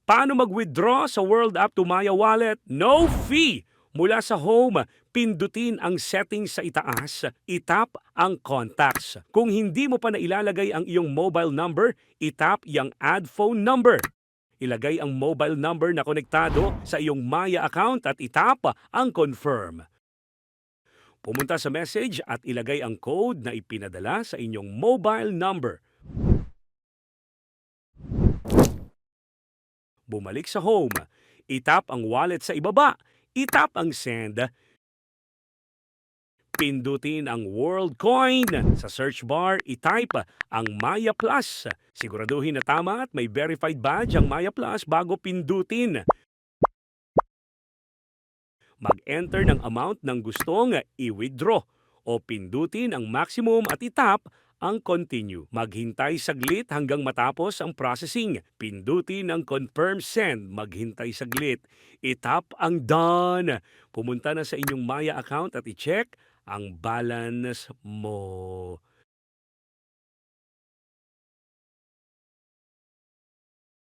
Paano mag-withdraw sa World App to Maya Wallet? No fee! Mula sa home, pindutin ang settings sa itaas, itap ang contacts. Kung hindi mo pa nailalagay ang iyong mobile number, itap yung add phone number. Ilagay ang mobile number na konektado sa iyong Maya account at itap ang confirm. Pumunta sa message at ilagay ang code na ipinadala sa inyong mobile number. Bumalik sa home, itap ang wallet sa ibaba, itap ang send, pindutin ang World Coin. Sa search bar, itype ang Maya Plus. Siguraduhin na tama at may verified badge ang Maya Plus bago pindutin. Mag-enter ng amount ng gustong i-withdraw o pindutin ang maximum at itap ang continue. Maghintay saglit hanggang matapos ang processing. Pindutin ang confirm send. Maghintay saglit. Itap ang done. Pumunta na sa inyong Maya account at i-check ang balance mo.